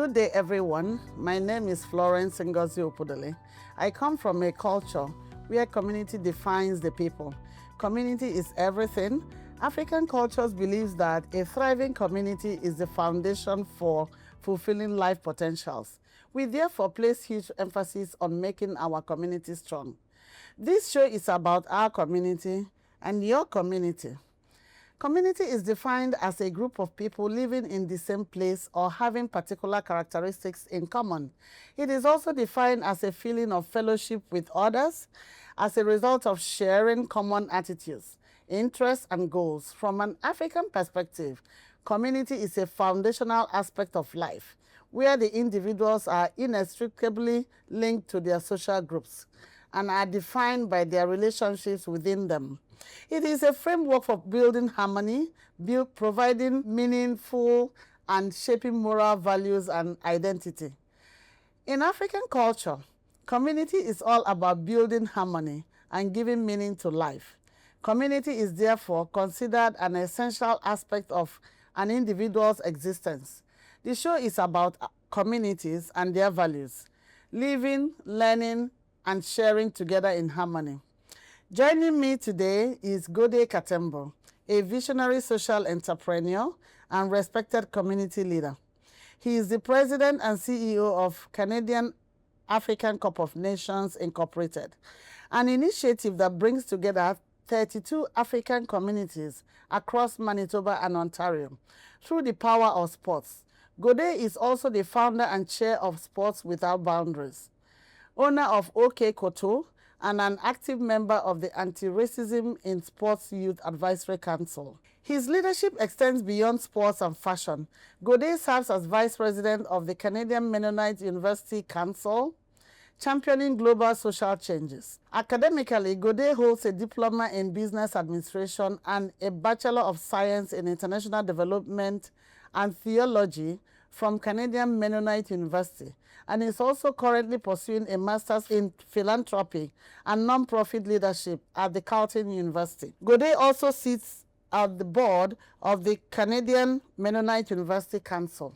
Good day, everyone. My name is Florence Ngozi Opudele. I come from a culture where community defines the people. Community is everything. African cultures believes that a thriving community is the foundation for fulfilling life potentials. We therefore place huge emphasis on making our community strong. This show is about our community and your community. Community is defined as a group of people living in the same place or having particular characteristics in common. It is also defined as a feeling of fellowship with others as a result of sharing common attitudes, interests, and goals. From an African perspective, community is a foundational aspect of life where the individuals are inextricably linked to their social groups and are defined by their relationships within them. It is a framework for building harmony, providing meaningful and shaping moral values and identity. In African culture, community is all about building harmony and giving meaning to life. Community is therefore considered an essential aspect of an individual's existence. The show is about communities and their values, living, learning, and sharing together in harmony. Joining me today is Gode Katembo, a visionary social entrepreneur and respected community leader. He is the president and CEO of Canadian African Cup of Nations Incorporated, an initiative that brings together 32 African communities across Manitoba and Ontario through the power of sports. Gode is also the founder and chair of Sports Without Boundaries, owner of OK Koto, and an active member of the Anti-Racism in Sports Youth Advisory Council. His leadership extends beyond sports and fashion. Gode serves as vice president of the Canadian Mennonite University Council, championing global social changes. Academically, Gode holds a diploma in business administration and a Bachelor of Science in International Development and Theology from Canadian Mennonite University, and is also currently pursuing a master's in philanthropy and nonprofit leadership at the Carleton University. Gode also sits at the board of the Canadian Mennonite University Council.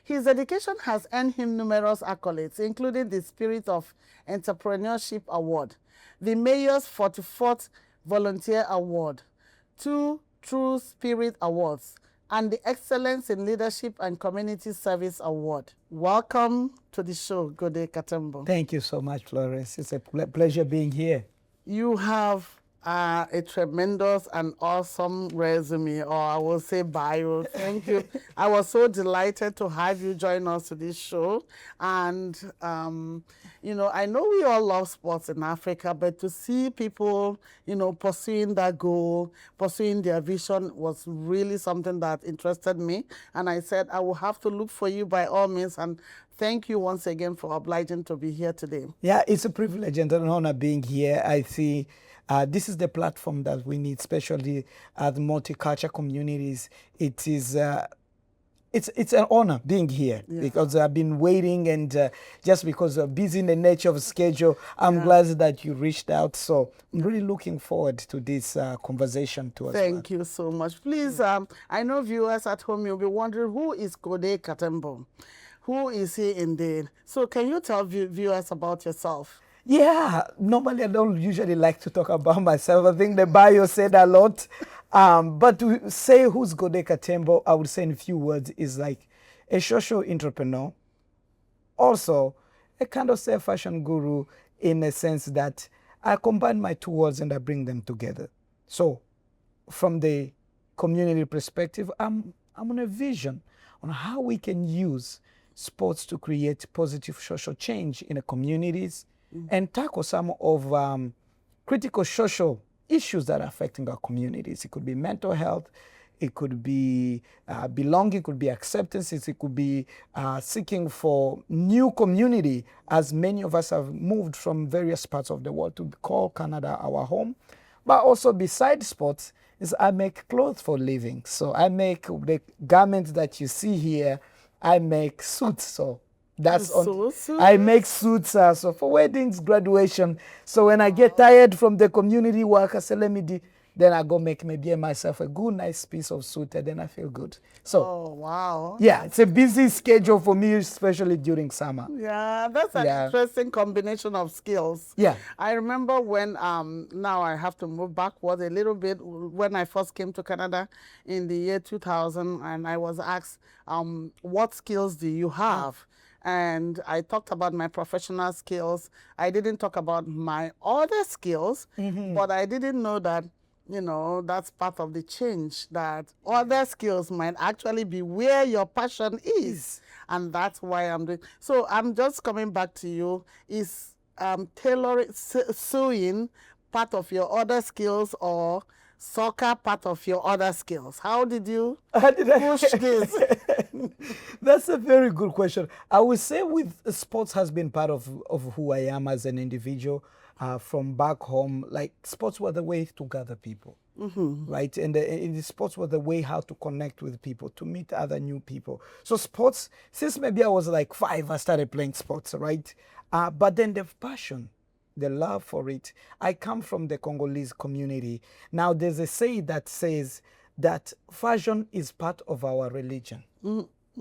His education has earned him numerous accolades, including the Spirit of Entrepreneurship Award, the Mayor's 44th Volunteer Award, 2 True Spirit Awards, and the Excellence in Leadership and Community Service Award. Welcome to the show, Gode Katembo. Thank you so much, Flores. It's a pleasure being here. You have a tremendous and awesome resume, or I will say bio. Thank you. I was so delighted to have you join us to this show. And, you know, I know we all love sports in Africa, but to see people, you know, pursuing that goal, pursuing their vision was really something that interested me. And I said, I will have to look for you by all means. And thank you once again for obliging to be here today. Yeah, it's a privilege and an honor being here. I see this is the platform that we need, especially the multicultural communities. It is it's an honor being here because I've been waiting, and just because of busy in the nature of schedule, I'm glad that you reached out. So I'm really looking forward to this conversation too. Thank you so much. Please, I know viewers at home, you'll be wondering, who is Gode Katembo? Who is he indeed? So can you tell viewers about yourself? Yeah, normally I don't usually like to talk about myself. I think the bio said a lot. But to say who's Gode Katembo, I would say in a few words, is like a social entrepreneur, also a kind of self-fashion guru, in a sense that I combine my two words and I bring them together. So from the community perspective, I'm on a vision on how we can use sports to create positive social change in the communities and tackle some of critical social issues that are affecting our communities. It could be mental health, it could be belonging, it could be acceptance, it could be seeking for new community, as many of us have moved from various parts of the world to call Canada our home. But also besides sports, is I make clothes for a living. So I make the garments that you see here, I make suits. So that's on. I make suits so for weddings, graduation. So when I get tired from the community work, I say, let me Then I go make maybe myself a good, nice piece of suit, and then I feel good. So, Oh, wow. yeah, it's a busy schedule for me, especially during summer. Yeah, that's an interesting combination of skills. Yeah. I remember when, now I have to move backward a little bit, when I first came to Canada in the year 2000, and I was asked, what skills do you have? And I talked about my professional skills. I didn't talk about my other skills, but I didn't know that, you know, that's part of the change, that other skills might actually be where your passion is. And that's why I'm doing. So I'm just coming back to you. Is tailoring, sewing part of your other skills, or soccer part of your other skills? How did you push this? That's a very good question. I would say with sports has been part of who I am as an individual. From back home, like sports were the way to gather people, right? And the sports were the way how to connect with people, to meet other new people. So sports, since maybe I was like 5, I started playing sports, right? But then the passion, the love for it. I come from the Congolese community. Now there's a say that says that fashion is part of our religion.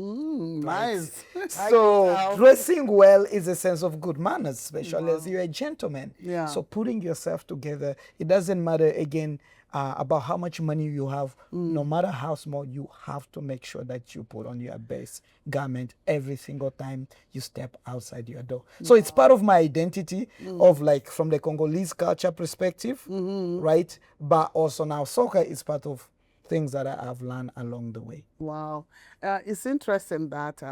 Nice. So dressing well is a sense of good manners, especially as you're a gentleman. Yeah. So putting yourself together, it doesn't matter again about how much money you have. No matter how small, you have to make sure that you put on your best garment every single time you step outside your door. So it's part of my identity of like from the Congolese culture perspective, right? But also now soccer is part of things that I have learned along the way. Wow. It's interesting that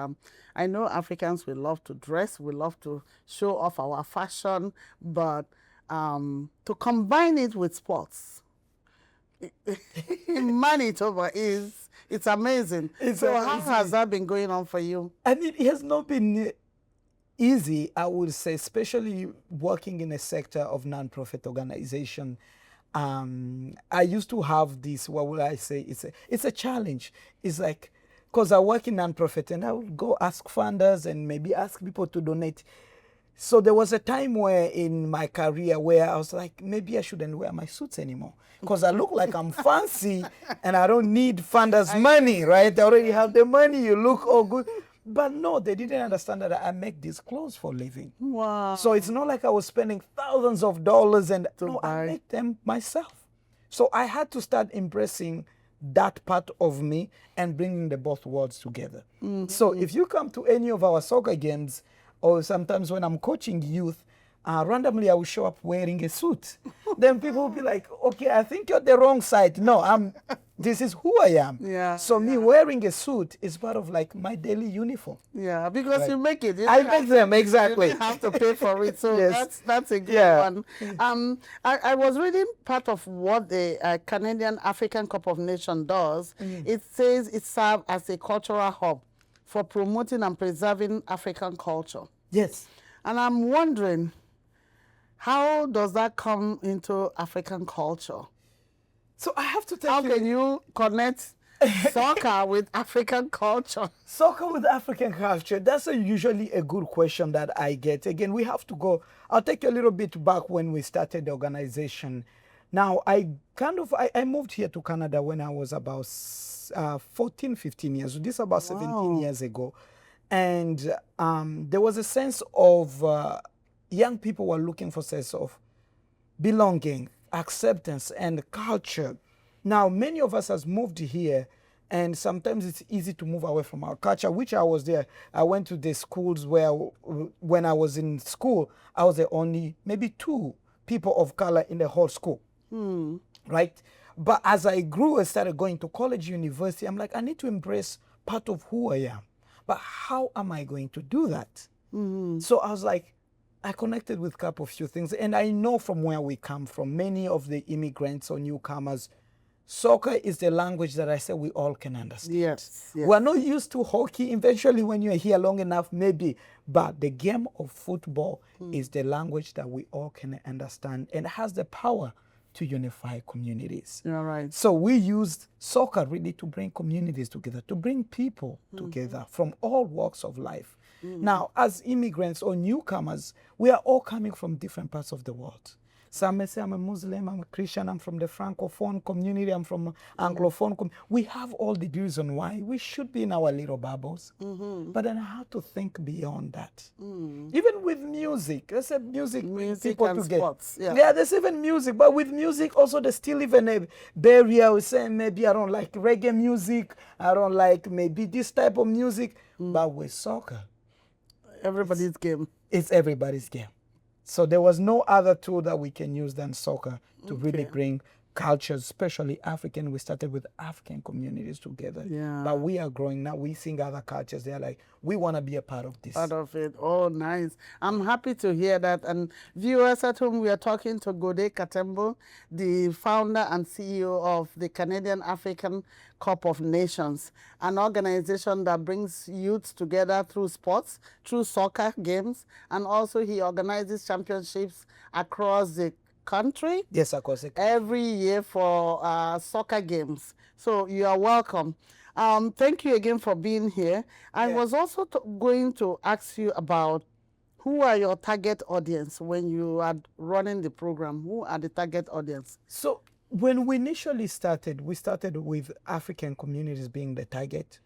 I know Africans, we love to dress, we love to show off our fashion, but to combine it with sports, in Manitoba, it's amazing. So how has that been going on for you? And it has not been easy, I would say, especially working in a sector of non-profit organization. I used to have this, what would I say, it's a challenge. It's like, because I work in non-profit and I would go ask funders and maybe ask people to donate. So there was a time where in my career where I was like, maybe I shouldn't wear my suits anymore because I look like I'm fancy and I don't need funders' money, right? They already have the money, you look all good. But no, they didn't understand that I make these clothes for a living. Wow. So it's not like I was spending thousands of dollars and no, I make them myself. So I had to start embracing that part of me and bringing the both worlds together. So if you come to any of our soccer games, or sometimes when I'm coaching youth, randomly I will show up wearing a suit. Then people will be like, okay, I think you're the wrong side. No, this is who I am. Yeah. So me wearing a suit is part of like my daily uniform. Yeah, because you make it. I make them, exactly. You have to pay for it. So Yes. that's a good one. I was reading part of what the Canadian African Cup of Nations does. It says it serves as a cultural hub for promoting and preserving African culture. Yes. And I'm wondering, how does that come into African culture? So I have to tell you. How can you connect soccer with African culture? Soccer with African culture, that's usually a good question that I get. Again, we have to go, I'll take you a little bit back when we started the organization. Now, I moved here to Canada when I was about 14, 15 years. This is about 17 years ago. And there was a sense of young people were looking for a sense of belonging, acceptance, and culture. Now, many of us has moved here, and sometimes it's easy to move away from our culture, which I was there. I went to the schools where, when I was in school, I was the only, maybe 2 people of color in the whole school, right? But as I grew and started going to college, university, I'm like, I need to embrace part of who I am. But how am I going to do that? So I was like, I connected with a couple of few things. And I know from where we come from, many of the immigrants or newcomers, soccer is the language that I say we all can understand. Yes. We're not used to hockey. Eventually, when you're here long enough, maybe. But the game of football is the language that we all can understand and has the power to unify communities. You're right. So we used soccer really to bring communities together, to bring people together from all walks of life. Now, as immigrants or newcomers, we are all coming from different parts of the world. Some may say I'm a Muslim, I'm a Christian, I'm from the Francophone community, I'm from Anglophone. We have all the reason why we should be in our little bubbles. But then I have to think beyond that. Even with music, let's say music brings people and together. sports, Yeah, there's even music, but with music also there's still even a barrier. We say maybe I don't like reggae music, I don't like maybe this type of music. But with soccer, Everybody's game. it's everybody's game. So there was no other tool that we can use than soccer to really bring cultures, especially African. We started with African communities together. Yeah. But we are growing now. We seeing other cultures. They're like, we want to be a part of this. Part of it. Oh, nice. I'm happy to hear that. And viewers at home, we are talking to Gode Katembo, the founder and CEO of the Canadian African Cup of Nations, an organization that brings youths together through sports, through soccer games, and also he organizes championships across the country. Yes, of course. Every year for soccer games. So you are welcome. Thank you again for being here. I was also going to ask you about who are your target audience when you are running the program? Who are the target audience? So when we initially started, we started with African communities being the target.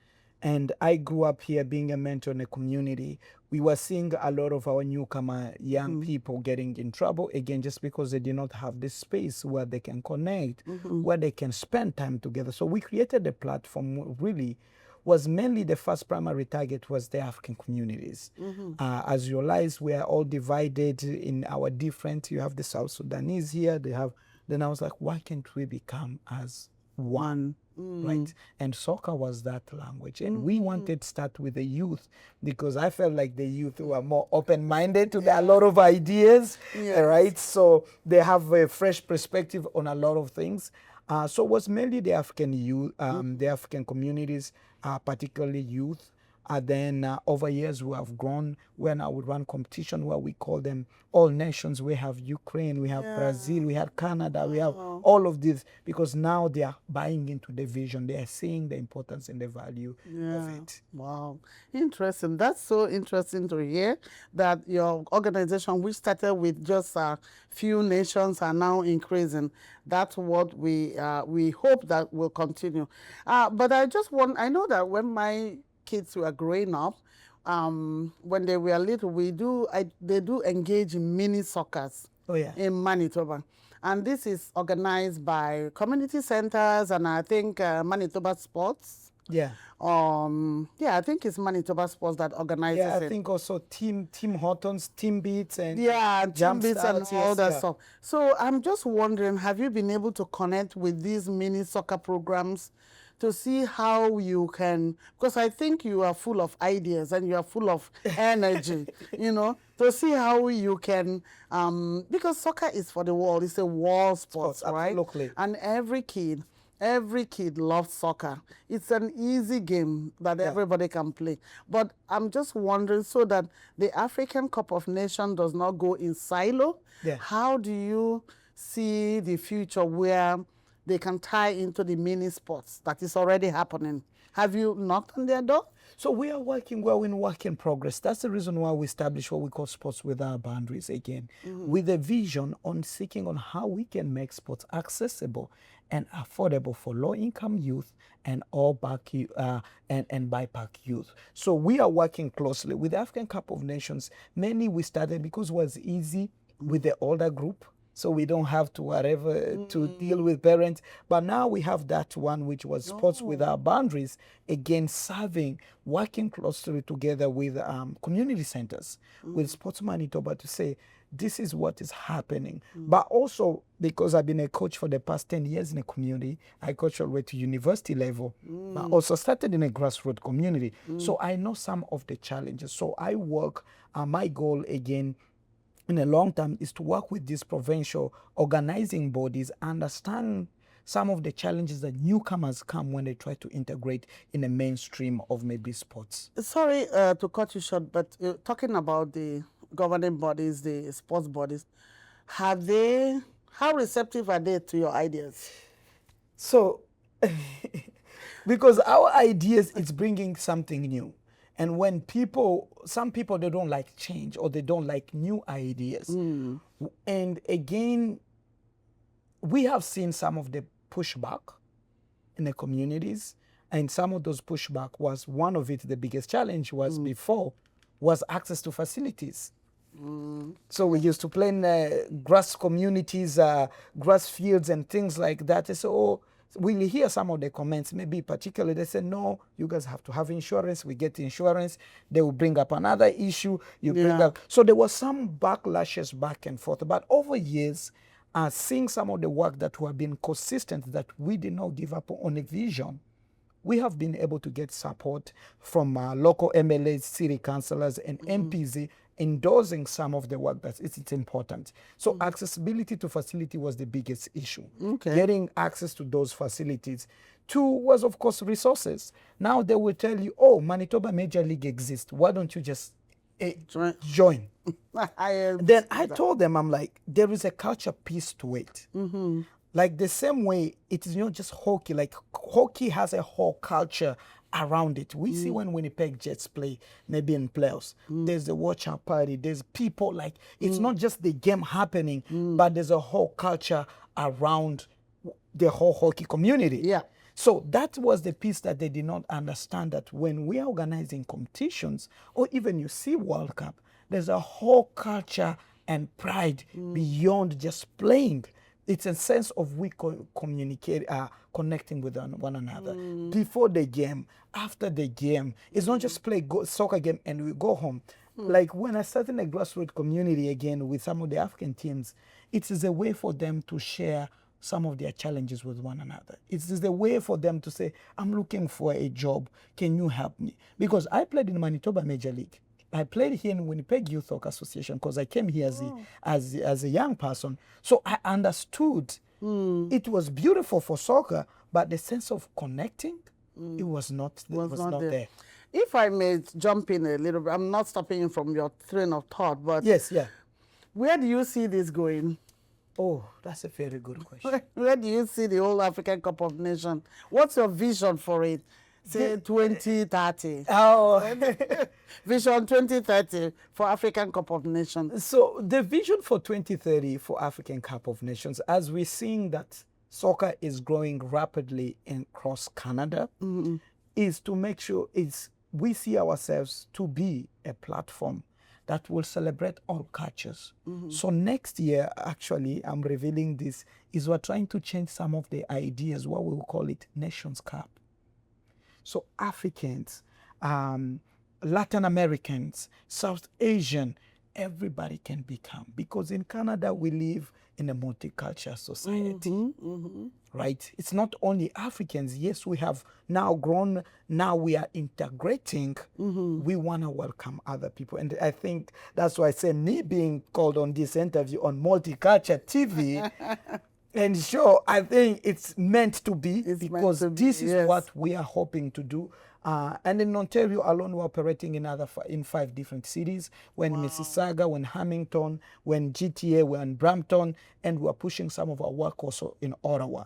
And I grew up here being a mentor in a community. We were seeing a lot of our newcomer young people getting in trouble, again, just because they did not have this space where they can connect, where they can spend time together. So we created a platform really was mainly the first primary target was the African communities. As you realize, we are all divided in our different, you have the South Sudanese here, then I was like, why can't we become as one? Right? And soccer was that language. And we wanted to start with the youth because I felt like the youth were more open-minded to a lot of ideas, right? So they have a fresh perspective on a lot of things. So it was mainly the African youth, the African communities, particularly youth. Then over years we have grown. When I would run competition where we call them all nations. We have Ukraine, we have Brazil, we have Canada, we have all of this because now they are buying into the vision. They are seeing the importance and the value of it. Wow, interesting. That's so interesting to hear that your organization, which started with just a few nations, are now increasing. That's what we hope that will continue. But I know that when my kids were growing up, when they were little, they do engage in mini soccers in Manitoba. And this is organized by community centers and I think Manitoba Sports. I think it's Manitoba Sports that organizes it. I think also Tim Hortons, Team Beats, and Team Beats and all that stuff. So I'm just wondering, have you been able to connect with these mini soccer programs to see how you can, because I think you are full of ideas and you are full of energy, to see how you can, because soccer is for the world, it's a world sport, right? Absolutely. And every kid loves soccer. It's an easy game that everybody can play. But I'm just wondering, so that the African Cup of Nations does not go in silo, how do you see the future where they can tie into the mini sports that is already happening? Have you knocked on their door? So we are working, we're in work in progress. That's the reason why we established what we call Sports Without Boundaries again, with a vision on seeking on how we can make sports accessible and affordable for low-income youth and all back and BIPOC youth. So we are working closely with the African Cup of Nations. Mainly we started because it was easy with the older group. So we don't have to to deal with parents. But now we have that one, which was Sports Without Boundaries, again, working closely together with community centers, with Sports Manitoba to say, this is what is happening. But also, because I've been a coach for the past 10 years in a community, I coach all the way to university level, but also started in a grassroots community. So I know some of the challenges. So I work, my goal again, in the long term is to work with these provincial organizing bodies, understand some of the challenges that newcomers come when they try to integrate in the mainstream of maybe sports. Sorry to cut you short, but talking about the governing bodies, the sports bodies, how receptive are they to your ideas? So, because our ideas, it's bringing something new. And when some people, they don't like change or they don't like new ideas. And again, we have seen some of the pushback in the communities, and some of those pushback was one of it. The biggest challenge was before was access to facilities. So we used to play in grass communities, grass fields and things like that. So we hear some of the comments, maybe particularly they say, no, you guys have to have insurance. We get insurance. They will bring up another issue. You bring up. So there was some backlashes back and forth. But over years, seeing some of the work that have been consistent, that we did not give up on a vision, we have been able to get support from local MLAs, city councillors, and MPs endorsing some of the work that it's important. So accessibility to facility was the biggest issue. Getting access to those facilities. Two was, of course, resources. Now they will tell you, oh, Manitoba Major League exists. Why don't you just join? Then I told them, I'm like, there is a culture piece to it. Like the same way, it is not just hockey. Like hockey has a whole culture around it. We see when Winnipeg Jets play, maybe in playoffs, there's a watch-out party, there's people, like, it's not just the game happening, but there's a whole culture around the whole hockey community. So that was the piece that they did not understand, that when we are organizing competitions, or even you see World Cup, there's a whole culture and pride beyond just playing. It's a sense of we communicate, connecting with one another. Before the game, after the game. It's not just play soccer game and we go home. Like when I started in a grassroots community again with some of the African teams, it is a way for them to share some of their challenges with one another. It is a way for them to say, I'm looking for a job. Can you help me? Because I played in Manitoba Major League. I played here in Winnipeg Youth Soccer Association because I came here as a young person. So I understood it was beautiful for soccer, but the sense of connecting, it was not there. If I may jump in a little bit, I'm not stopping you from your train of thought, but where do you see this going? Oh, that's a very good question. Where do you see the whole African Cup of Nations? What's your vision for it? Say 2030. Oh. Vision 2030 for African Cup of Nations. So the vision for 2030 for African Cup of Nations, as we're seeing that soccer is growing rapidly across Canada, is to make sure we see ourselves to be a platform that will celebrate all cultures. So next year, actually, I'm revealing this, is we're trying to change some of the ideas, what we will call it Nations Cup. So Africans, Latin Americans, South Asian, everybody can become. Because in Canada, we live in a multicultural society, right? It's not only Africans. Yes, we have now grown. Now we are integrating. We want to welcome other people. And I think that's why I say me being called on this interview on Multicultural TV, and sure, I think it's meant to be, because this is what we are hoping to do. And in Ontario alone, we're operating in 5 different cities. We're in Mississauga, we're in Hamilton, we're in GTA, we're in Brampton, and we're pushing some of our work also in Ottawa.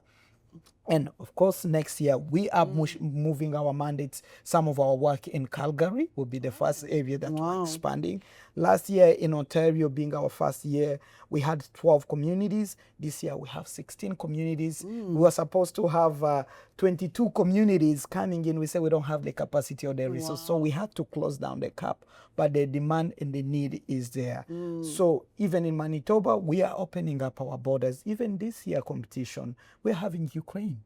And of course, next year, we are moving our mandates. Some of our work in Calgary will be the first area that we're expanding. Last year in Ontario, being our first year, we had 12 communities. This year, we have 16 communities. We were supposed to have 22 communities coming in. We said we don't have the capacity or the resources, so we had to close down the cap. But the demand and the need is there. So even in Manitoba, we are opening up our borders. Even this year competition, we're having Ukraine.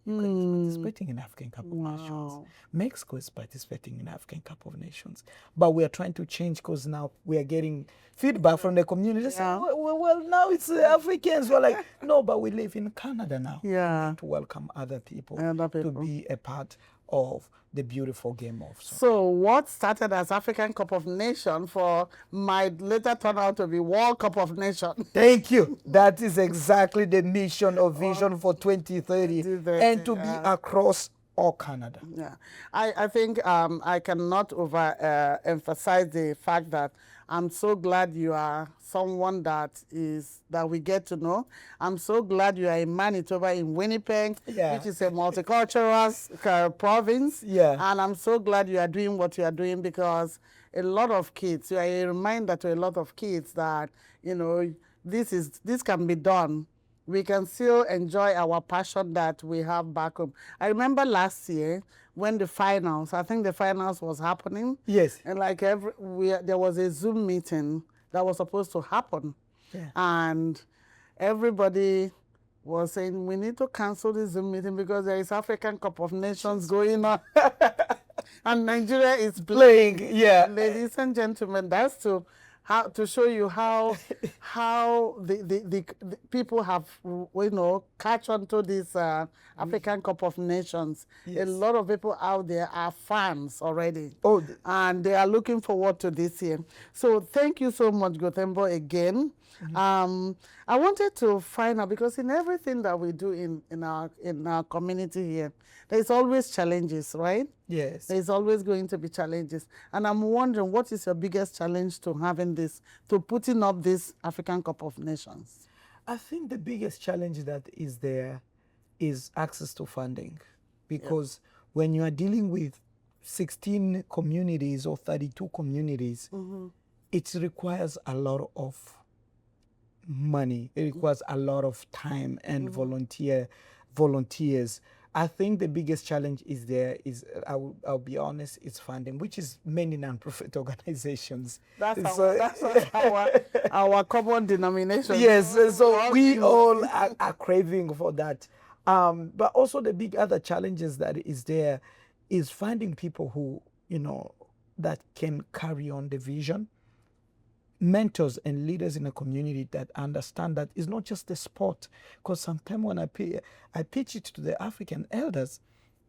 Ukraine is participating in African Cup of Nations. Mexico is participating in African Cup of Nations. But we are trying to change, because now we are getting feedback from the community. They say, well, now it's Africans. We're like, no, but we live in Canada now. We have to welcome other people to be a part of the beautiful game of soccer. So what started as African Cup of Nations might later turn out to be World Cup of Nations. Thank you. That is exactly the mission or vision for 2030, and to be across all Canada. I think I cannot emphasize the fact that I'm so glad you are someone that we get to know. I'm so glad you are in Manitoba, in Winnipeg, which is a multicultural province. Yeah. And I'm so glad you are doing what you are doing, because a lot of kids, you are a reminder to a lot of kids that, you know, this can be done. We can still enjoy our passion that we have back home. I remember last year when the finals, I think the finals was happening. Yes. And like there was a Zoom meeting that was supposed to happen. Yeah. And everybody was saying, we need to cancel the Zoom meeting because there is African Cup of Nations going on. And Nigeria is Playing, yeah. Ladies and gentlemen, that's to show you how the people have, you know, catch on to this African Cup of Nations. Yes. A lot of people out there are fans already. Oh, and they are looking forward to this year. So thank you so much, Katembo, again. I wanted to find out, because in everything that we do in our community here, there's always challenges, right? yes. There's always going to be challenges. And I'm wondering, what is your biggest challenge to putting up this African Cup of Nations? I think the biggest challenge that is there is access to funding, because when you are dealing with 16 communities or 32 communities, it requires a lot of money. It requires a lot of time and volunteers. I think the biggest challenge is there is, I'll be honest, it's funding, which is many non-profit organizations. That's our common denomination. Yes, so we all are craving for that. But also the big other challenges that is there is finding people who, you know, that can carry on the vision. Mentors and leaders in a community that understand that it's not just a sport. Because sometimes when I pitch it to the African elders,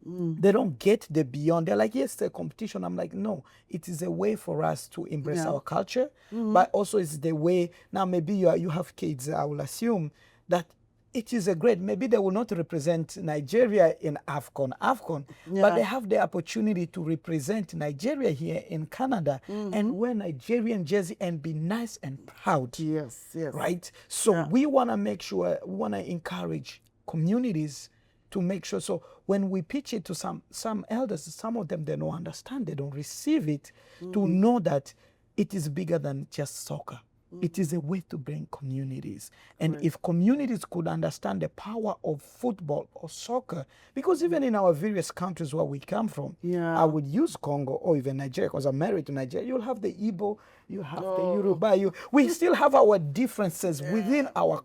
they don't get the beyond. They're like, yes, it's a competition. I'm like, no, it is a way for us to embrace our culture, but also it's the way. Now maybe you have kids, I will assume that it is a great, maybe they will not represent Nigeria in AFCON, but they have the opportunity to represent Nigeria here in Canada and wear Nigerian jersey and be nice and proud. Yes, yes. Right? So we want to make sure, we want to encourage communities to make sure. So when we pitch it to some elders, some of them, they don't understand, they don't receive it, to know that it is bigger than just soccer. It is a way to bring communities. And if communities could understand the power of football or soccer, because even in our various countries where we come from, I would use Congo or even Nigeria, because I'm married to Nigeria, you'll have the Igbo, you have the Yoruba, we still have our differences within our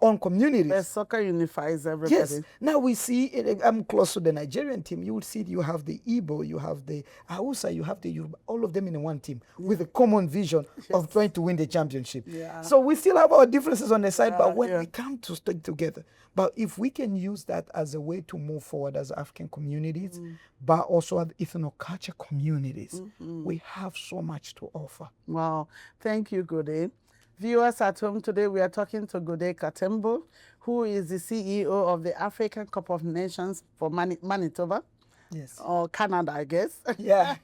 own communities. The soccer unifies everybody. Yes. Now we see, I'm close to the Nigerian team, you will see you have the Igbo, you have the Hausa, you have the Yoruba, all of them in one team with a common vision of trying to win the championship. So we still have our differences on the side, but when we come to stick together, but if we can use that as a way to move forward as African communities, but also as ethno-culture communities, we have so much to offer. Wow. Thank you, Gode. Viewers at home, today we are talking to Gode Katembo, who is the CEO of the African Cup of Nations for Manitoba. Yes. Or Canada, I guess. Yeah.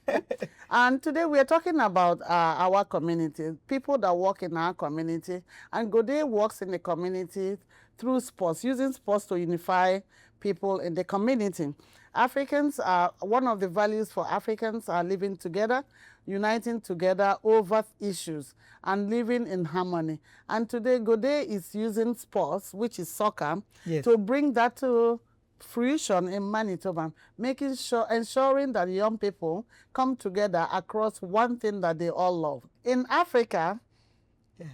And today we are talking about our community, people that work in our community. And Gode works in the community through sports, using sports to unify people in the community. Africans are, one of the values for Africans are living together, uniting together over issues and living in harmony. And today Gode is using sports, which is soccer, to bring that to fruition in Manitoba, ensuring that young people come together across one thing that they all love. In Africa,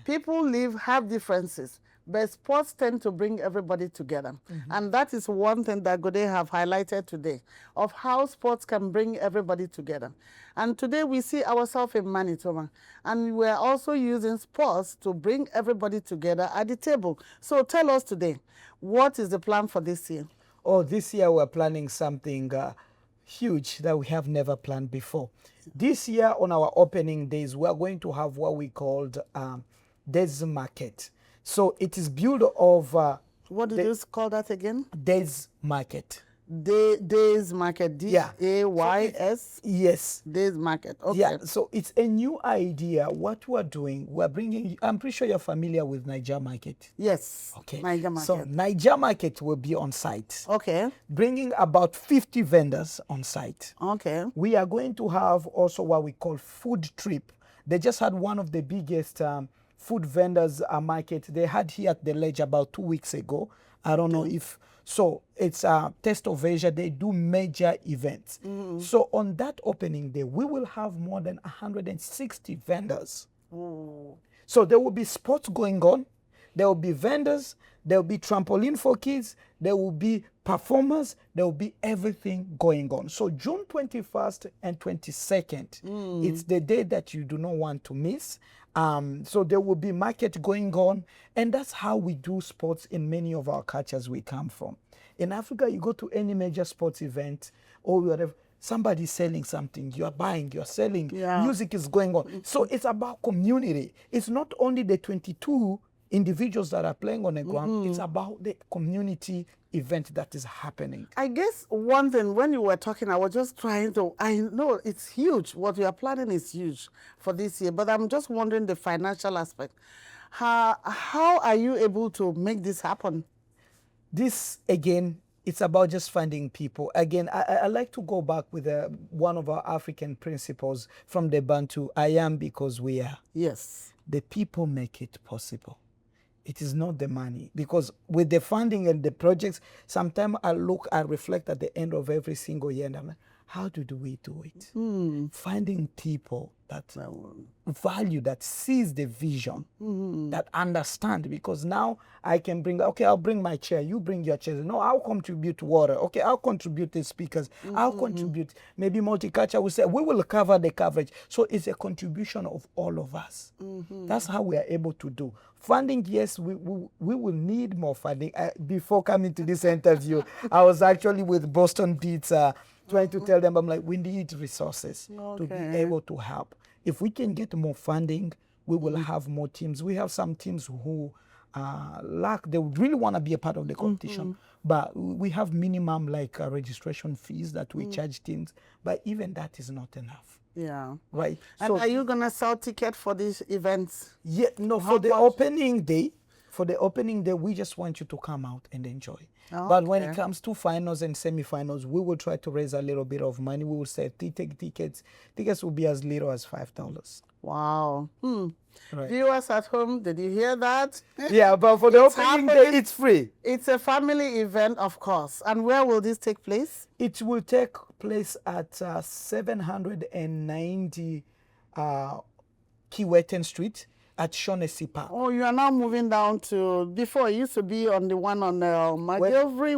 people have differences, but sports tend to bring everybody together. And that is one thing that Gode have highlighted today, of how sports can bring everybody together. And today we see ourselves in Manitoba, and we're also using sports to bring everybody together at the table. So tell us today, what is the plan for this year? Oh, this year we're planning something huge that we have never planned before. This year on our opening days, we're going to have what we called Days Market. So it is built of... what did you call that again? Days Market. Days Market, D-A-Y-S? Yes. Days Market, okay. Yeah, so it's a new idea. What we're doing, we're bringing, I'm pretty sure you're familiar with Niger Market. Yes, Okay. Niger Market. So Niger Market will be on site. Okay, Bringing about 50 vendors on site. okay. We are going to have also what we call food trip. They just had one of the biggest food vendors market they had here at the Ledge about 2 weeks ago. I don't know if, so it's a Taste of Asia. They do major events. So on that opening day, we will have more than 160 vendors. Ooh. So there will be sports going on. There will be vendors. There will be trampoline for kids. There will be performers. There will be everything going on. So June 21st and 22nd, it's the day that you do not want to miss. So there will be market going on. And that's how we do sports in many of our cultures we come from. In Africa, you go to any major sports event or whatever, somebody's selling something, you're buying, you're selling, music is going on. So it's about community. It's not only the 22 individuals that are playing on the ground, it's about the community event that is happening. I guess one thing, when you were talking, I was just trying to, I know it's huge. What you are planning is huge for this year, but I'm just wondering the financial aspect. How are you able to make this happen? This, again, it's about just finding people. Again, I like to go back with one of our African principles from the Bantu, I am because we are. Yes. The people make it possible. It is not the money. Because with the funding and the projects, sometimes I reflect at the end of every single year and I'm like, how do we do it? Finding people that value, that sees the vision, that understand. Because now I can bring, okay, I'll bring my chair, you bring your chair. No, I'll contribute water. Okay, I'll contribute the speakers. I'll contribute. Maybe Multicultural will say, we will cover the coverage. So it's a contribution of all of us. That's how we are able to do. Funding, yes, we will need more funding. Before coming to this interview, I was actually with Boston Beats, trying to tell them, I'm like, we need resources to be able to help. If we can get more funding, we will have more teams. We have some teams who they really want to be a part of the competition, but we have minimum registration fees that we charge teams, but even that is not enough. Yeah. Right. And so, are you going to sell tickets for these events? Yeah, no, for the opening day, we just want you to come out and enjoy. Oh, but when it comes to finals and semifinals, we will try to raise a little bit of money. We will say tickets. Tickets will be as little as $5. Wow. Right. Viewers at home, did you hear that? Yeah, but for the opening day, it's free. It's a family event, of course. And where will this take place? It will take place at 790 Kiweten Street at Shaughnessy Park. Oh, you are now moving down to, before it used to be on the one on Waverly?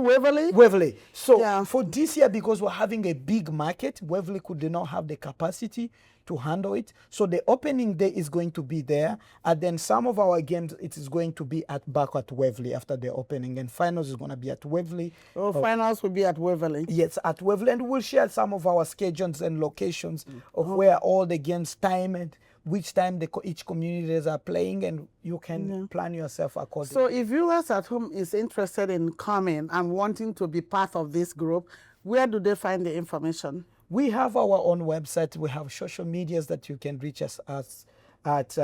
Waverly. So for this year, because we're having a big market, Waverly could not have the capacity to handle it. So the opening day is going to be there. And then some of our games, it is going to be back at Waverly after the opening. And finals is going to be at Waverly. Oh, finals will be at Waverly. Yes, at Waverly. And we'll share some of our schedules and locations of where all the games time and which time each communities are playing, and you can plan yourself accordingly. So if viewers at home is interested in coming and wanting to be part of this group, where do they find the information? We have our own website. We have social medias that you can reach us at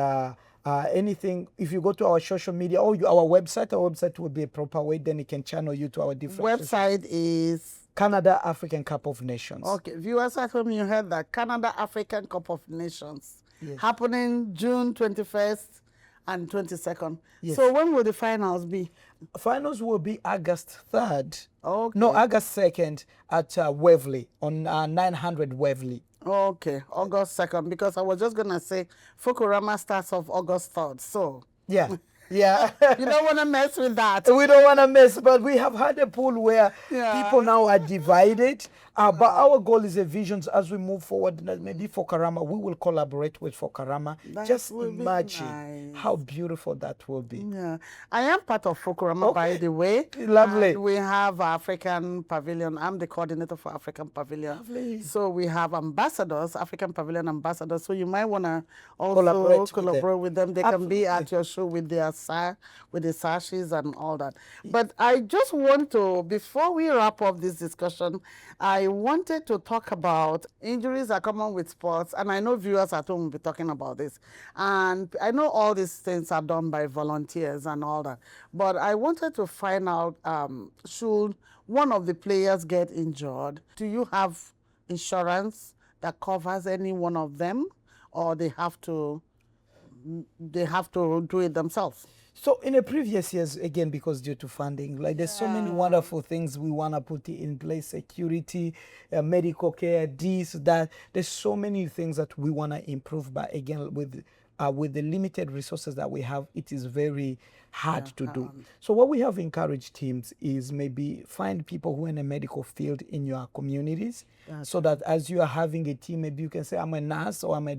anything. If you go to our social media or our website will be a proper way, then it can channel you to our different website is Canada African Cup of Nations. Okay, viewers at home, you heard that. Canada African Cup of Nations. Yes. Happening June 21st and 22nd. Yes. So when will the finals be? Finals will be August 3rd. Okay. No, August 2nd at Waverly, on 900 Waverly. Okay, August 2nd, because I was just going to say Fokorama starts off August 3rd. So yeah. Yeah. You don't want to mess with that. We don't want to mess, but we have had a pool where people now are divided. But our goal is a visions as we move forward. That maybe for Karama, we will collaborate with for Karama. Just imagine how beautiful that will be. Yeah, I am part of Fokorama, by the way. Lovely. And we have African Pavilion. I'm the coordinator for African Pavilion. Lovely. So we have ambassadors, African Pavilion ambassadors. So you might want to also collaborate with them. They can be at your show with their with the sashes and all that. But I just want to, before we wrap up this discussion, I wanted to talk about injuries that come on with sports, and I know viewers at home will be talking about this. And I know all these things are done by volunteers and all that, but I wanted to find out, should one of the players get injured, do you have insurance that covers any one of them, or they have to do it themselves? So in the previous years, again, because due to funding, like there's so many wonderful things we want to put in place, security, medical care, this, that. There's so many things that we want to improve. But again, with the limited resources that we have, it is very hard to do. So what we have encouraged teams is maybe find people who are in the medical field in your communities, so that as you are having a team, maybe you can say, I'm a nurse or I'm a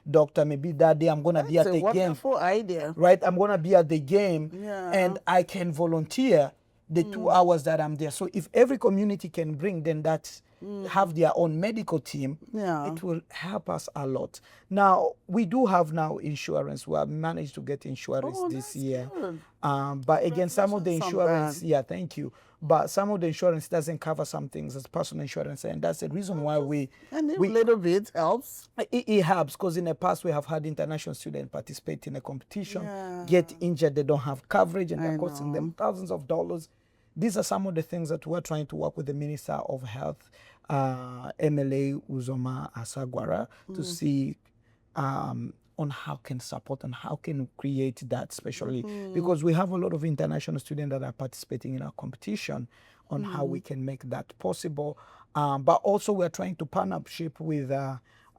doctor, maybe that day I'm going to be at the game. That's a wonderful idea. Right? I'm going to be at the game and I can volunteer the 2 hours that I'm there. So if every community can bring, then that's have their own medical team, it will help us a lot. Now, we do have now insurance. We have managed to get insurance this year. But again, some of the insurance, thank you. But some of the insurance doesn't cover some things as personal insurance. And that's the reason why a little bit helps. It helps, because in the past we have had international students participate in a competition, get injured, they don't have coverage, and they're costing them thousands of dollars. These are some of the things that we're trying to work with the Minister of Health, MLA Uzoma Asagwara, to see on how can support and how can create that, especially because we have a lot of international students that are participating in our competition, on how we can make that possible. But also we're trying to partnership with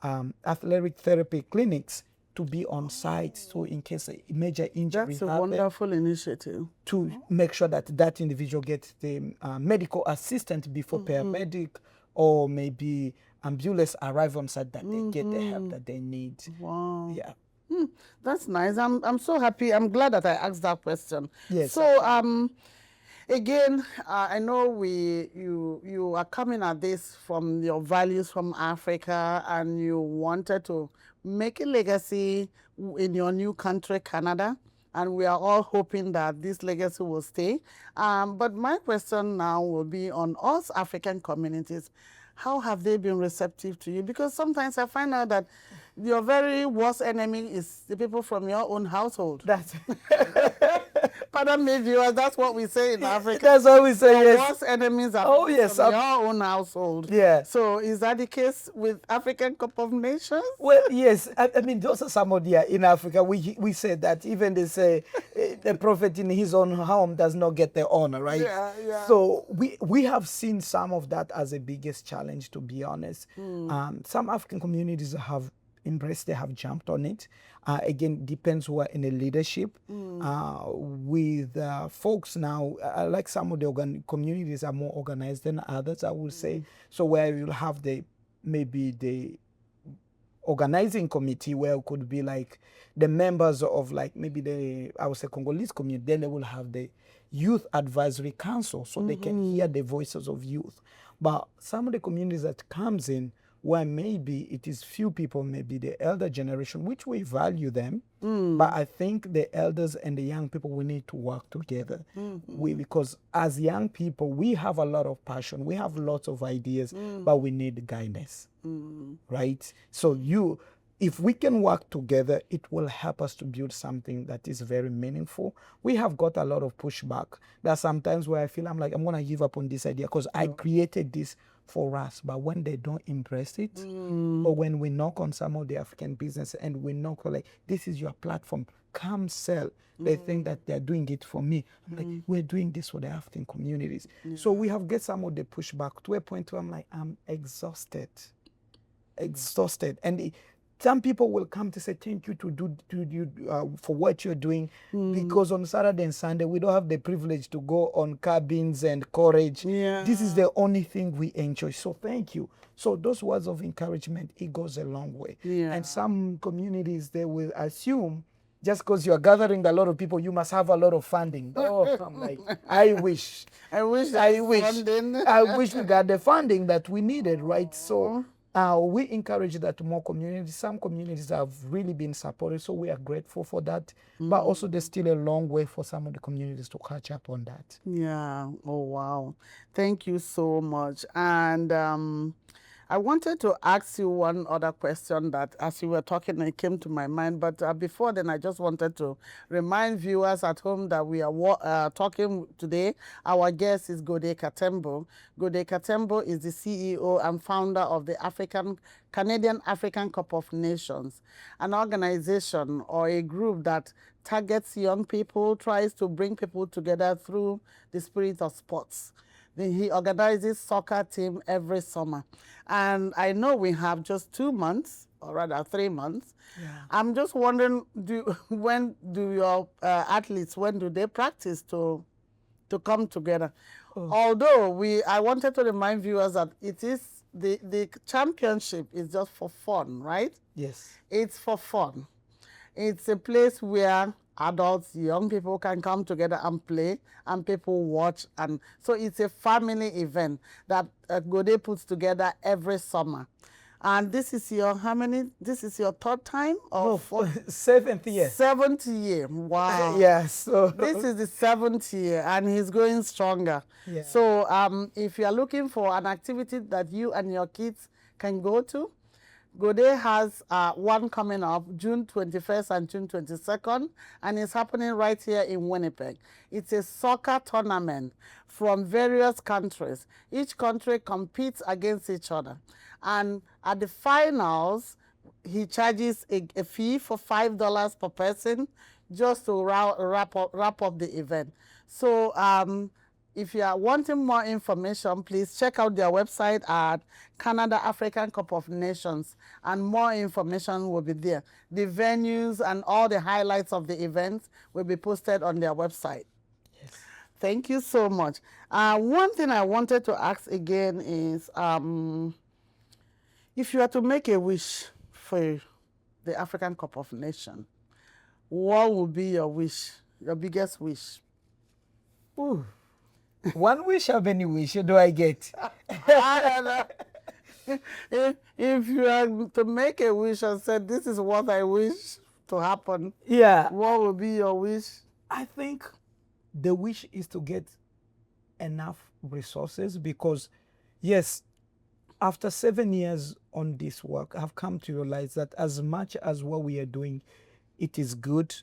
athletic therapy clinics to be on site, so in case a major injury happens. That's a wonderful initiative. To make sure that that individual gets the medical assistant before paramedic or maybe ambulance arrive on site, that they get the help that they need. Wow. Yeah. That's nice. I'm so happy. I'm glad that I asked that question. Yes. So again, I know you are coming at this from your values from Africa, and you wanted to make a legacy in your new country, Canada, and we are all hoping that this legacy will stay. But my question now will be on us African communities. How have they been receptive to you? Because sometimes I find out that your very worst enemy is the people from your own household. That's Pardon me, viewers, that's what we say in Africa. That's what we say, Your yes. worst enemies are from your own household. Yeah. So is that the case with African Cup of Nations? Well, yes. I mean, those are some of the, in Africa, we say that even they say the prophet in his own home does not get the honor, right? Yeah. So we have seen some of that as the biggest challenge, to be honest. Some African communities have embraced, they have jumped on it. Again, depends who are in the leadership. With folks now, like some of the communities are more organized than others, I would say. So where you'll have maybe the organizing committee, where it could be like the members of like maybe I would say Congolese community, then they will have the youth advisory council, so they can hear the voices of youth. But some of the communities that comes in, where maybe it is few people, maybe the elder generation, which we value them, but I think the elders and the young people, we need to work together. Because as young people, we have a lot of passion, we have lots of ideas, but we need guidance, right? So if we can work together, it will help us to build something that is very meaningful. We have got a lot of pushback. There are sometimes where I feel I'm going to give up on this idea because I created this for us, but when they don't embrace it, or when we knock on some of the African business and we knock like, this is your platform, come sell, they think that they're doing it for me. I'm like, we're doing this for the African communities. So we have get some of the pushback to a point where I'm like, I'm exhausted. And some people will come to say thank you for what you're doing, because on Saturday and Sunday we don't have the privilege to go on cabins and courage. Yeah. This is the only thing we enjoy. So thank you. So those words of encouragement, it goes a long way. Yeah. And some communities, they will assume just because you're gathering a lot of people, you must have a lot of funding. Oh, I'm like, I wish. I wish we got the funding that we needed, right? So we encourage that more communities. Some communities have really been supported, so we are grateful for that. But also, there's still a long way for some of the communities to catch up on that. Yeah. Oh, wow. Thank you so much. And I wanted to ask you one other question that, as you were talking, it came to my mind. But before then, I just wanted to remind viewers at home that we are talking today. Our guest is Gode Katembo. Gode Katembo is the CEO and founder of the Canadian African Cup of Nations, an organization or a group that targets young people, tries to bring people together through the spirit of sports. He organizes soccer team every summer. And I know we have just 2 months, or rather 3 months. Yeah. I'm just wondering, when do your athletes, when do they practice to come together? Although I wanted to remind viewers that it is the championship is just for fun, right? Yes. It's for fun. It's a place where adults, young people can come together and play, and people watch. And so it's a family event that Gode puts together every summer. And this is your, this is your third time? Or seventh year. 7th year, wow. Yes. So this is the 7th year, and he's going stronger. Yeah. So if you're looking for an activity that you and your kids can go to, Gode has one coming up June 21st and June 22nd, and it's happening right here in Winnipeg. It's a soccer tournament from various countries. Each country competes against each other. And at the finals, he charges a fee for $5 per person just to wrap up the event. So if you are wanting more information, please check out their website at Canada African Cup of Nations, and more information will be there. The venues and all the highlights of the events will be posted on their website. Yes. Thank you so much. One thing I wanted to ask again is, if you are to make a wish for the African Cup of Nations, what would be your wish, your biggest wish? Ooh. One wish, how many wishes do I get? If you are to make a wish and say, this is what I wish to happen, yeah, what would be your wish? I think the wish is to get enough resources, because, yes, after 7 years on this work, I've come to realize that as much as what we are doing, it is good,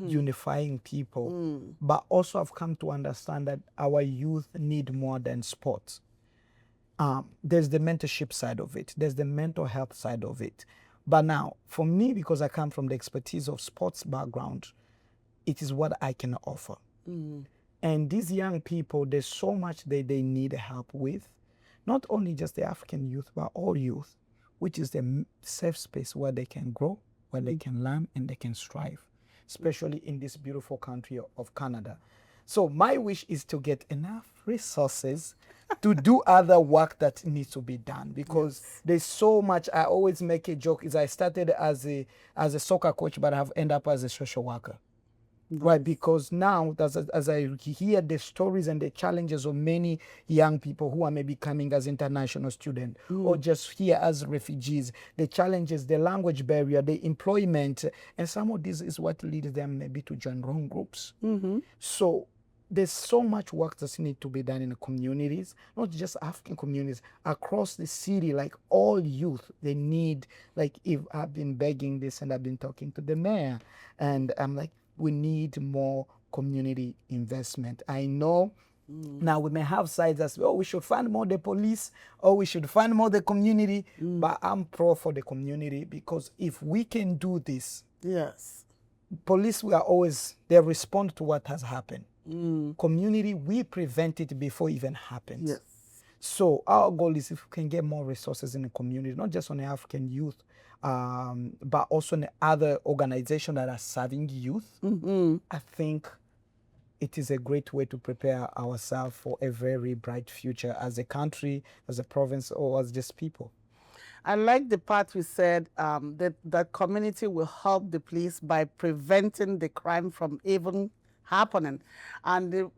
unifying people, but also I've come to understand that our youth need more than sports. There's the mentorship side of it, there's the mental health side of it. But now, for me, because I come from the expertise of sports background, it is what I can offer. And these young people, there's so much that they need help with, not only just the African youth, but all youth, which is the safe space where they can grow, where they can learn, and they can strive, especially in this beautiful country of Canada. So my wish is to get enough resources to do other work that needs to be done, because there's so much. I always make a joke, is I started as a soccer coach, but I've ended up as a social worker. Right, because now, as I hear the stories and the challenges of many young people who are maybe coming as international students or just here as refugees, the challenges, the language barrier, the employment, and some of this is what leads them maybe to join wrong groups. So there's so much work that needs to be done in the communities, not just African communities, across the city, like all youth, they need, like, if I've been begging this and I've been talking to the mayor, and I'm like, we need more community investment. I know now we may have sides that say, oh, we should fund more the police, or we should fund more the community, but I'm pro for the community, because if we can do this, police, we are always, they respond to what has happened. Community, we prevent it before it even happens. So our goal is if we can get more resources in the community, not just on the African youth, but also in the other organizations that are serving youth. I think it is a great way to prepare ourselves for a very bright future as a country, as a province, or as just people. I like the part we said that the community will help the police by preventing the crime from even happening. And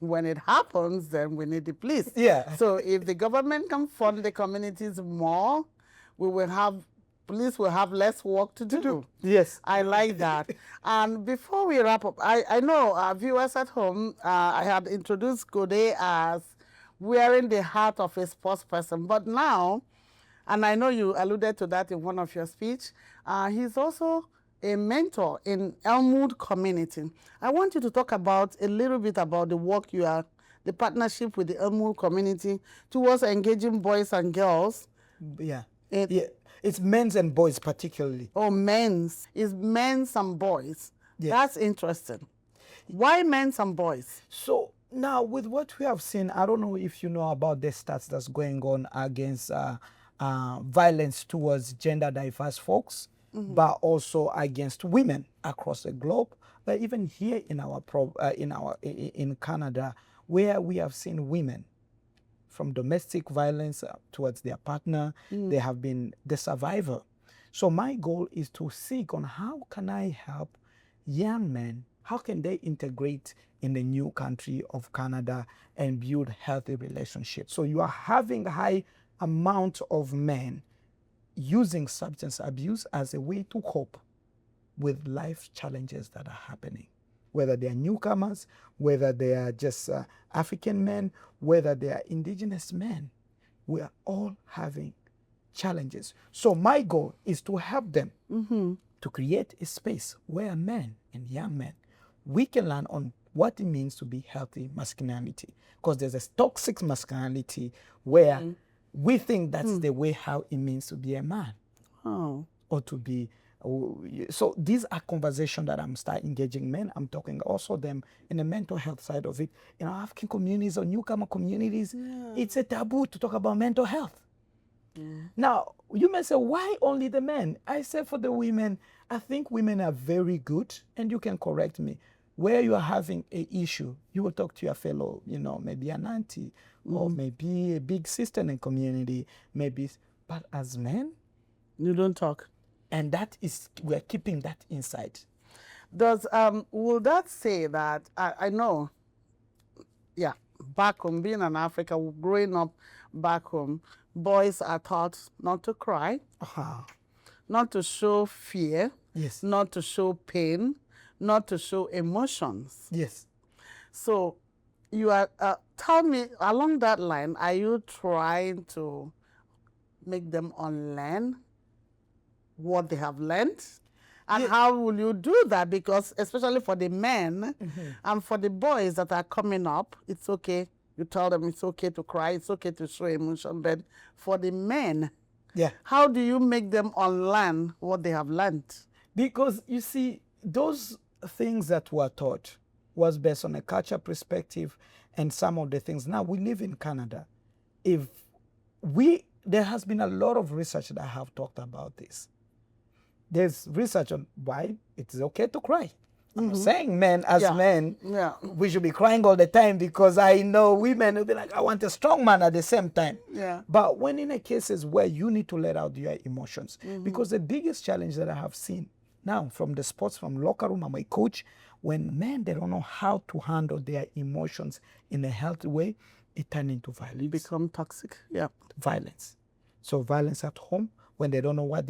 when it happens, then we need the police. Yeah. So if the government can fund the communities more, police will have less work to do. Yes. I like that. And before we wrap up, I know our viewers at home, I had introduced Gode as wearing the heart of a sports person, but now, and I know you alluded to that in one of your speech, he's also a mentor in Elmwood community. I want you to talk about a little bit about the work the partnership with the Elmwood community towards engaging boys and girls. Yeah. It's men's and boys particularly. Oh, men's. It's men's and boys. Yes. That's interesting. Why men's and boys? So now with what we have seen, I don't know if you know about the stats that's going on against violence towards gender diverse folks, but also against women across the globe. But even here in in Canada, where we have seen women from domestic violence towards their partner, they have been the survivor. So my goal is to seek on how can I help young men, how can they integrate in the new country of Canada and build healthy relationships. So you are having high amount of men using substance abuse as a way to cope with life challenges that are happening, whether they are newcomers, whether they are just African men, whether they are indigenous men. We are all having challenges. So my goal is to help them to create a space where men and young men, we can learn on what it means to be healthy masculinity. Because there's a toxic masculinity where we think that's the way how it means to be a man. Or to be. So these are conversations that I'm start engaging men. I'm talking also them in the mental health side of it. In our African communities or newcomer communities, it's a taboo to talk about mental health. Now, you may say, why only the men? I say for the women, I think women are very good, and you can correct me. Where you are having an issue, you will talk to your fellow, maybe an auntie, or maybe a big sister in the community, but as men, you don't talk. And that is, we're keeping that inside. Will that say that, I know, back home, being an Africa, growing up back home, boys are taught not to cry, not to show fear, not to show pain, not to show emotions. Yes. So you are, tell me, along that line, are you trying to make them unlearn what they have learned? And how will you do that? Because especially for the men and for the boys that are coming up, it's okay. You tell them it's okay to cry, it's okay to show emotion. But for the men, how do you make them unlearn what they have learned? Because you see, those things that were taught was based on a culture perspective and some of the things. Now we live in Canada. There has been a lot of research that have talked about this. There's research on why it is okay to cry. I'm saying men, we should be crying all the time, because I know women will be like, I want a strong man at the same time. But when in a cases where you need to let out your emotions, because the biggest challenge that I have seen now from the sports, from locker room, I'm a coach, when men, they don't know how to handle their emotions in a healthy way, it turns into violence. Become toxic, Violence. So violence at home, when they don't know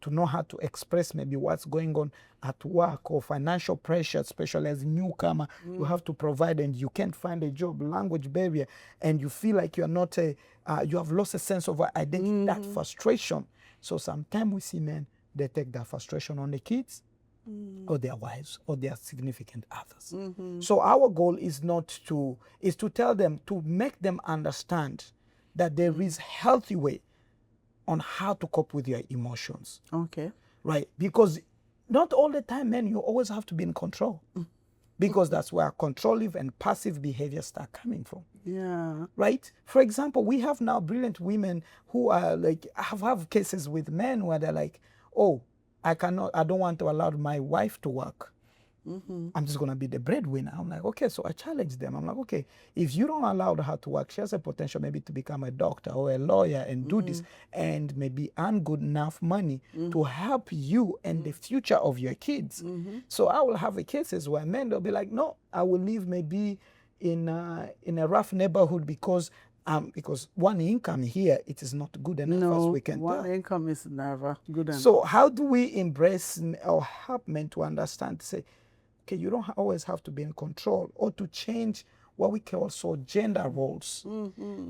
know how to express maybe what's going on at work, or financial pressure, especially as a newcomer, you have to provide and you can't find a job, language barrier, and you feel like you're not you have lost a sense of identity, that frustration. So sometimes we see men, they take that frustration on the kids, or their wives, or their significant others. So our goal is to tell them, to make them understand that there is healthy way on how to cope with your emotions. Okay. Right? Because not all the time, man, you always have to be in control. because that's where controlling and passive behavior start coming from. Yeah. Right? For example, we have now brilliant women who are like, have cases with men where they're like, oh, I don't want to allow my wife to work. I'm just going to be the breadwinner. I'm like, okay, so I challenge them. I'm like, okay, if you don't allow her to work, she has a potential maybe to become a doctor or a lawyer and do this and maybe earn good enough money to help you and the future of your kids. So I will have cases where men, they'll be like, no, I will live maybe in a rough neighborhood because one income here, it is not good enough as we can one tell. income is never good enough. So how do we embrace or help men to understand, to say, okay, you don't always have to be in control, or to change what we call also gender roles.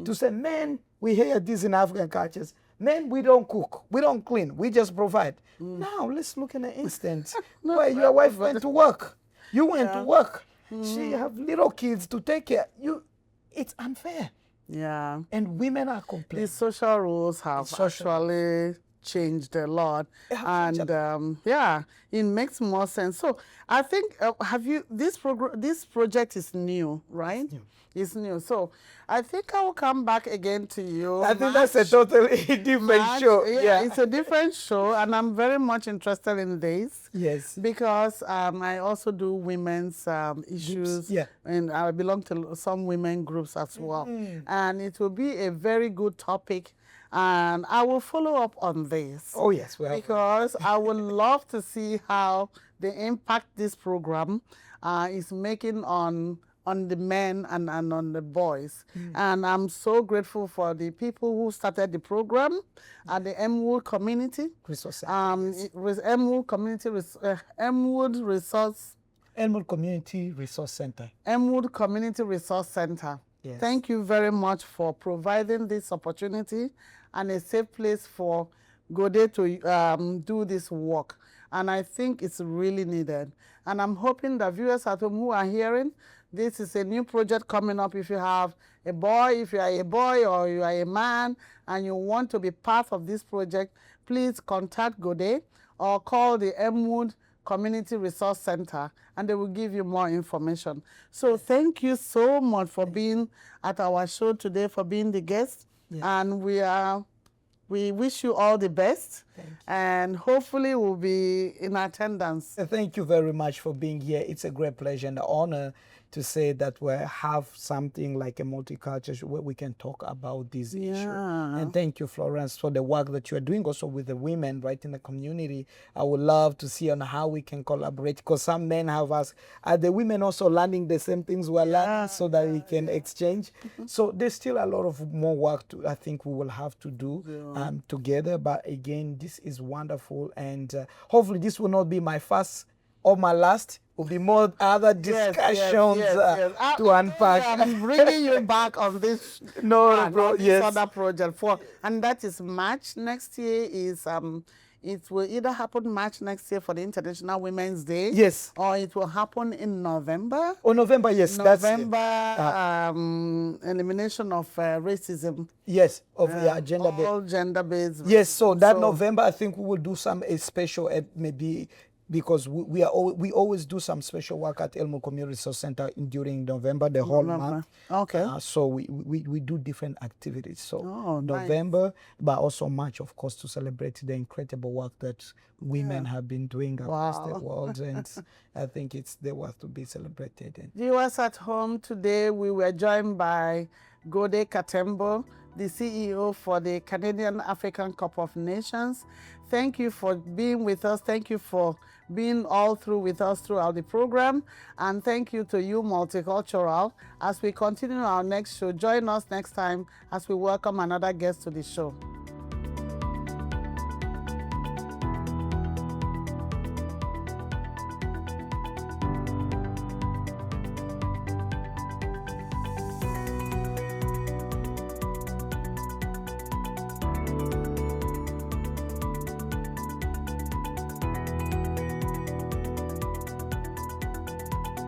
To say, men, we hear this in African cultures, men, we don't cook, we don't clean, we just provide. Now, let's look in an instance where your wife went to work. You went to work. She have little kids to take care. It's unfair. Yeah. And women are complaining. The social rules have actually changed a lot. And it makes more sense. So I think, this project is new, right? It's new. So I think I will come back again to you. I think that's a totally different show. Yeah, it's a different show, and I'm very much interested in this. Yes. Because I also do women's issues. Yeah. And I belong to some women groups as well. And it will be a very good topic. And I will follow up on this. Oh, yes. Because I would love to see how the impact this program is making on the men and on the boys. And I'm so grateful for the people who started the program at the Elmwood Community. Elmwood Community Resource Center. Yes. Thank you very much for providing this opportunity and a safe place for Gode to do this work. And I think it's really needed. And I'm hoping that viewers at home who are hearing, this is a new project coming up. If you have a boy, if you are a boy or you are a man and you want to be part of this project, please contact Gode or call the Elmwood Community Resource Center, and they will give you more information. So thank you so much for being at our show today, for being the guest. Yeah. And we wish you all the best, and hopefully we'll be in attendance. Thank you very much for being here. It's a great pleasure and honor to say that we have something like a multicultural where we can talk about this issue. And thank you, Florence, for the work that you are doing also with the women right in the community. I would love to see on how we can collaborate, because some men have asked, are the women also learning the same things we're learning so that we can exchange? So there's still a lot of more work I think we will have to do together. But again, this is wonderful. And hopefully this will not be my first or my last. Will be more other discussions to unpack. I'm bringing you back on this. Other project and that is March next year. It will either happen March next year for the International Women's Day. Yes. Or it will happen in November. Oh, November, yes. Elimination of racism. Yes, of gender-based. All gender-based. Yes, so that November, I think we will do a special, maybe, because we always do some special work at Elmwood Community Resource Center during November, the whole month. Okay. So we do different activities. So nice. November, but also March, of course, to celebrate the incredible work that women have been doing across the world. And I think they're worth to be celebrated. Viewers at home, today we were joined by Gode Katembo, the CEO for the Canadian African Cup of Nations. Thank you for being with us. Thank you for being all through with us throughout the program. And thank you to you, Multicultural. As we continue our next show, join us next time as we welcome another guest to the show.